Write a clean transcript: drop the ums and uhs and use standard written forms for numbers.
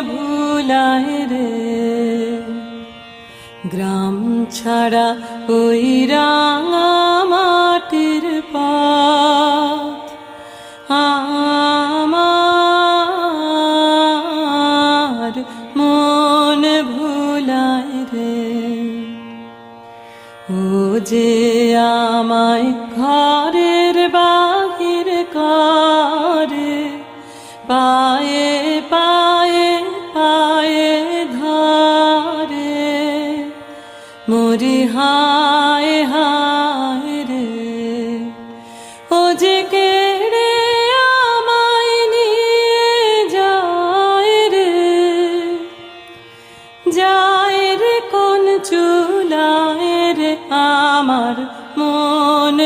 ভুলায় রে। গ্রাম ছাড়া ওই রাঙা মাটির পথ আমার মন ভুলায় রে। ও যে আমায় ঘরের বাহির করে, পায়ে পায়ে পায়ে ধরে, মরি হায় হায় রে। ও যে কেড়ে আমায় নিয়ে যায় রে, যায় রে কোন চুলায় রে, আমার মন